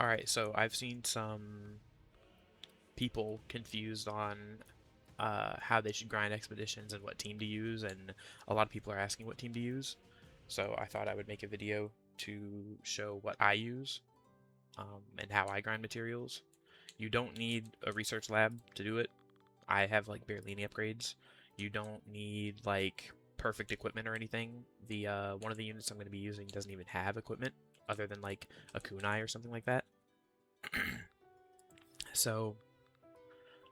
Alright, so I've seen some people confused on how they should grind expeditions and what team to use, and a lot of people are asking what team to use. So I thought I would make a video to show what I use and how I grind materials. You don't need a research lab to do it. I have like barely any upgrades. You don't need like perfect equipment or anything. The one of the units I'm going to be using doesn't even have equipment other than like a kunai or something like that. So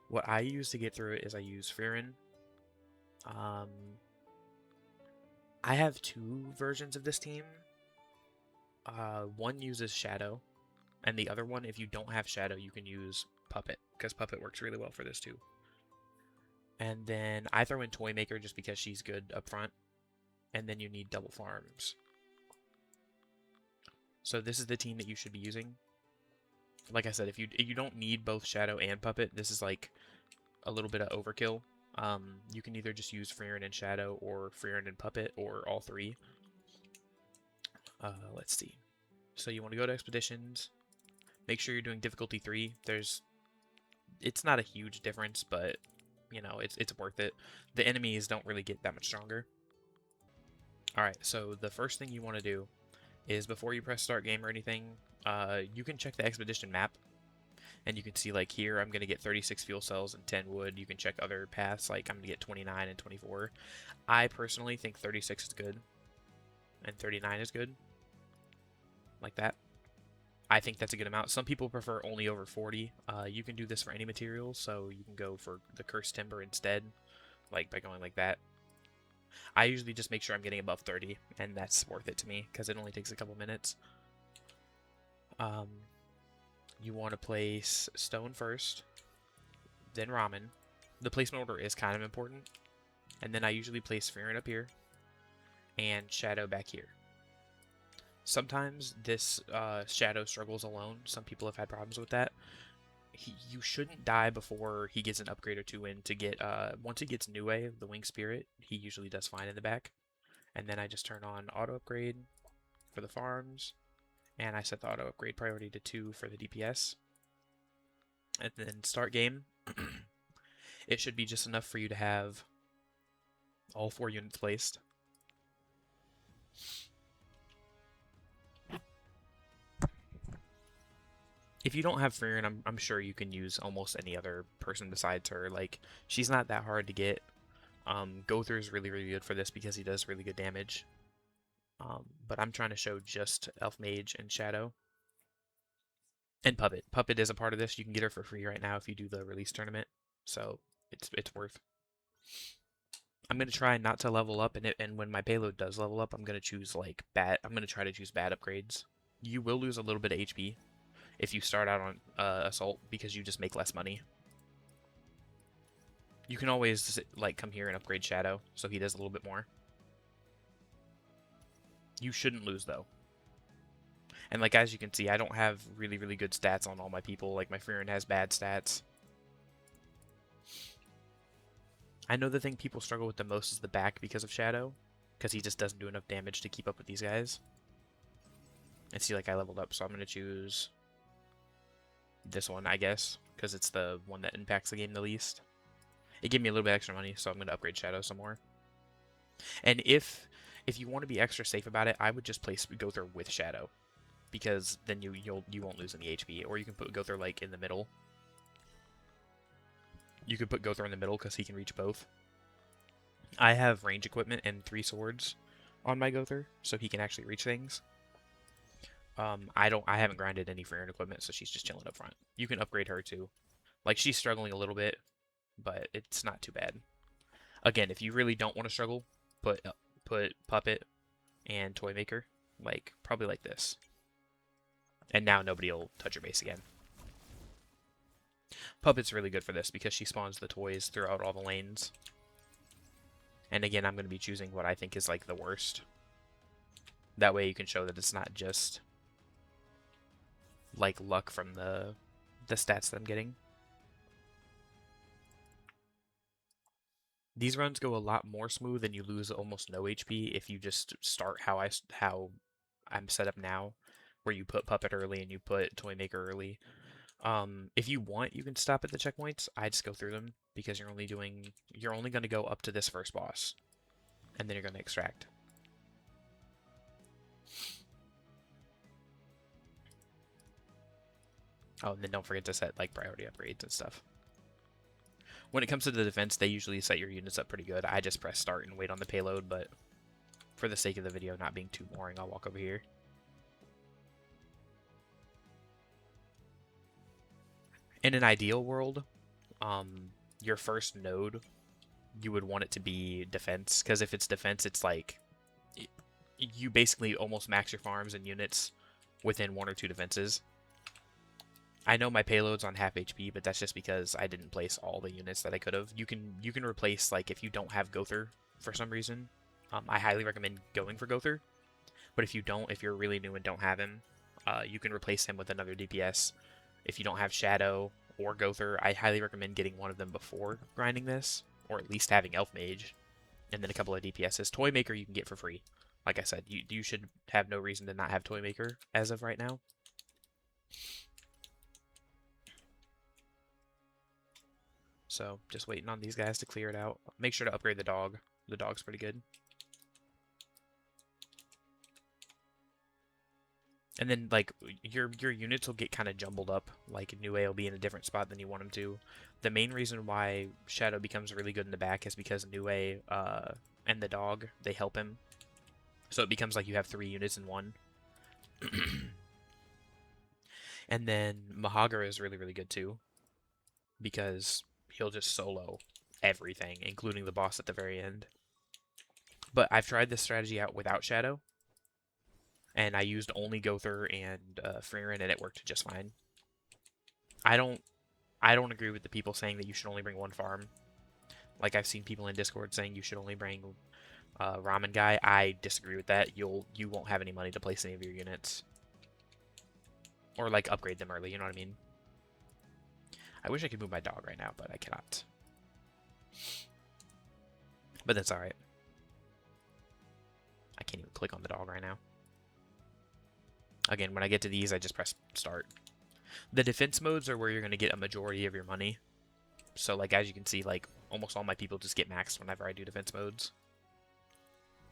what I use to get through it is I use Frieren. Um, I have two versions of this team. One uses Shadow, and the other one, if you don't have Shadow, you can use Puppet, because Puppet works really well for this too. And then I throw in Toymaker just because she's good up front, and then you need double farms. So this is the team that you should be using. Like I said, if you don't need both Shadow and Puppet, this is like a little bit of overkill. You can either just use Frieren and Shadow, or Frieren and Puppet, or all three. Let's see. So you want to go to Expeditions. Make sure you're doing difficulty 3. It's not a huge difference, but you know, it's worth it. The enemies don't really get that much stronger. Alright, so the first thing you want to do is before you press start game or anything, you can check the expedition map, and you can see like here I'm going to get 36 fuel cells and 10 wood. You can check other paths, like I'm going to get 29 and 24. I personally think 36 is good, and 39 is good, like that. I think that's a good amount. Some people prefer only over 40. You can do this for any material, so you can go for the cursed timber instead, like by going like that. I usually just make sure I'm getting above 30, and that's worth it to me because it only takes a couple minutes. Um, you want to place stone first, then ramen. The placement order is kind of important. And then I usually place Frieren up here and Shadow back here. Sometimes this Shadow struggles alone. Some people have had problems with that. You shouldn't die before he gets an upgrade or two in to get, once he gets Nue, the Wing Spirit, he usually does fine in the back. And then I just turn on auto upgrade for the farms, and I set the auto upgrade priority to 2 for the DPS. And then start game. It should be just enough for you to have all 4 units placed. If you don't have Frieren, I'm sure you can use almost any other person besides her. Like, she's not that hard to get. Gowther is really, really good for this because he does really good damage. But I'm trying to show just Elf Mage and Shadow. And Puppet. Puppet is a part of this. You can get her for free right now if you do the release tournament. So it's worth. I'm gonna try not to level up, and when my payload does level up, I'm gonna choose like bad. I'm gonna try to choose bad upgrades. You will lose a little bit of HP if you start out on assault because you just make less money. You can always like come here and upgrade Shadow so he does a little bit more. You shouldn't lose though. And like as you can see, I don't have really, really good stats on all my people. Like my Frieren has bad stats. I know the thing people struggle with the most is the back because of Shadow, because he just doesn't do enough damage to keep up with these guys. And see, like I leveled up, so I'm gonna choose this one, I guess, because it's the one that impacts the game the least. It gave me a little bit extra money, so I'm gonna upgrade Shadow some more. And if you want to be extra safe about it, I would just place Gowther with Shadow, because then you won't lose any HP. Or you can put Gowther like in the middle. You could put Gowther in the middle because he can reach both. I have range equipment and 3 swords on my Gowther, so he can actually reach things. I haven't grinded any Frieren equipment, so she's just chilling up front. You can upgrade her too. Like she's struggling a little bit, but it's not too bad. Again, if you really don't want to struggle, put Puppet and Toymaker, like probably like this. And now nobody will touch your base again. Puppet's really good for this because she spawns the toys throughout all the lanes. And again, I'm going to be choosing what I think is like the worst. That way you can show that it's not just like luck from the stats that I'm getting. These runs go a lot more smooth and you lose almost no HP if you just start how I'm set up now, where you put Puppet early and you put Toymaker early. If you want, you can stop at the checkpoints. I just go through them because you're only going to go up to this first boss, and then you're going to extract. Oh, and then don't forget to set like priority upgrades and stuff. When it comes to the defense, they usually set your units up pretty good. I just press start and wait on the payload, but for the sake of the video not being too boring, I'll walk over here. In an ideal world, your first node, you would want it to be defense, because if it's defense, it's like you basically almost max your farms and units within 1 or 2 defenses. I know my payload's on half HP, but that's just because I didn't place all the units that I could have. You can replace, like, if you don't have Gowther for some reason, I highly recommend going for Gowther. But if you don't, if you're really new and don't have him, you can replace him with another DPS. If you don't have Shadow or Gowther, I highly recommend getting one of them before grinding this, or at least having Elf Mage, and then a couple of DPSs. Toymaker you can get for free. Like I said, you should have no reason to not have Toymaker as of right now. So, just waiting on these guys to clear it out. Make sure to upgrade the dog. The dog's pretty good. And then, like, your units will get kind of jumbled up. Like, Nue will be in a different spot than you want him to. The main reason why Shadow becomes really good in the back is because Nue and the dog, they help him. So it becomes like you have 3 units in one. And then Mahagara is really, really good too, because he'll just solo everything, including the boss at the very end. But I've tried this strategy out without Shadow, and I used only Gowther and Frieren, and it worked just fine. I don't agree with the people saying that you should only bring 1 farm. Like, I've seen people in Discord saying you should only bring Ramen Guy. I disagree with that. You won't have any money to place any of your units, or like upgrade them early. You know what I mean? I wish I could move my dog right now, but I cannot. But that's alright. I can't even click on the dog right now. Again, when I get to these, I just press start. The defense modes are where you're going to get a majority of your money. So, like, as you can see, like, almost all my people just get maxed whenever I do defense modes.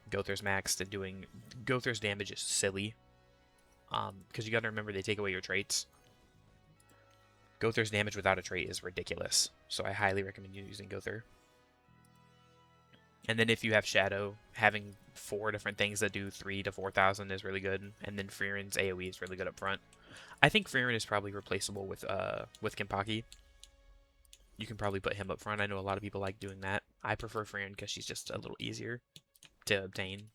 Gowther's maxed, and doing Gowther's damage is silly. Because you got to remember they take away your traits. Gowther's damage without a trait is ridiculous, so I highly recommend you using Gowther. And then if you have Shadow, having 4 different things that do 3,000 to 4,000 is really good, and then Frieren's AoE is really good up front. I think Frieren is probably replaceable with Kenpaki. You can probably put him up front. I know a lot of people like doing that. I prefer Frieren because she's just a little easier to obtain.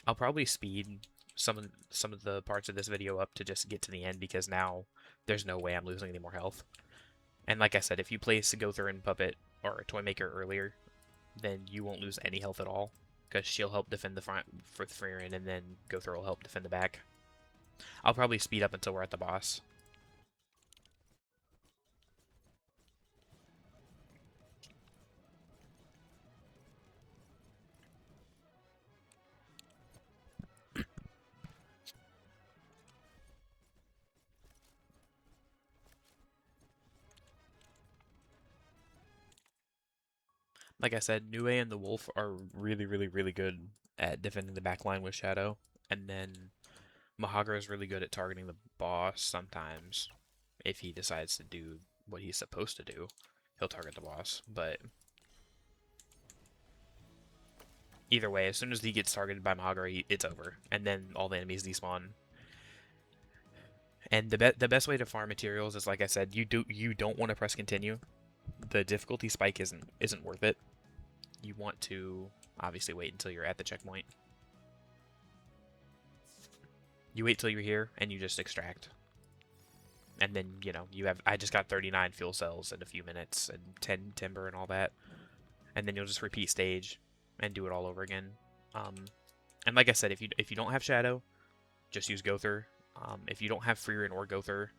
I'll probably speed some of the parts of this video up to just get to the end, because now there's no way I'm losing any more health. And like I said, if you place Gowther and Puppet or a Toymaker earlier, then you won't lose any health at all, because she'll help defend the front for Frieren, and then Gowther will help defend the back. I'll probably speed up until we're at the boss. Like I said, Nue and the Wolf are really, really, really good at defending the backline with Shadow, and then Mahagara is really good at targeting the boss sometimes. If he decides to do what he's supposed to do, he'll target the boss, but either way, as soon as he gets targeted by Mahagara, it's over, and then all the enemies despawn. And the best way to farm materials is, like I said, you don't want to press continue. The difficulty spike isn't worth it. You want to obviously wait until you're at the checkpoint. You wait till you're here and you just extract. And then, you know, I just got 39 fuel cells in a few minutes and 10 timber and all that. And then you'll just repeat stage and do it all over again. And like I said, if you don't have Shadow, just use Gowther. If you don't have Frieren or Gowther,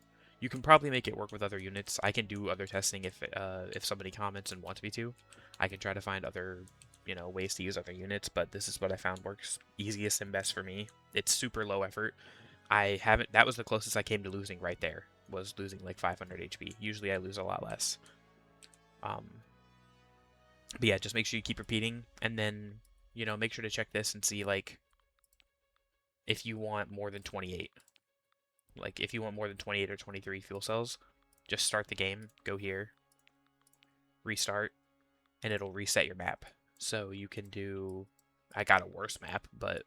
You can probably make it work with other units. I can do other testing if somebody comments and wants me to. I can try to find other, ways to use other units, but this is what I found works easiest and best for me. It's super low effort. I haven't. That was the closest I came to losing right there. Was losing like 500 HP. Usually I lose a lot less. But yeah, just make sure you keep repeating, and then make sure to check this and see like if you want more than 28. Like if you want more than 28 or 23 fuel cells, just start the game, go here, restart, and it'll reset your map. So you can do. I got a worse map, but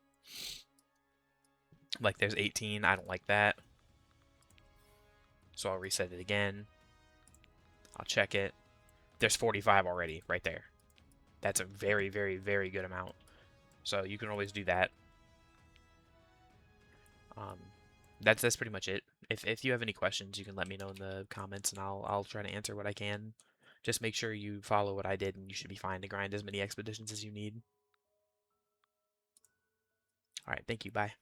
like there's 18. I don't like that. So I'll reset it again. I'll check it. There's 45 already right there. That's a very, very, very good amount. So you can always do that. That's pretty much it. If you have any questions, you can let me know in the comments, and I'll try to answer what I can. Just make sure you follow what I did, and you should be fine to grind as many expeditions as you need. All right, thank you. Bye.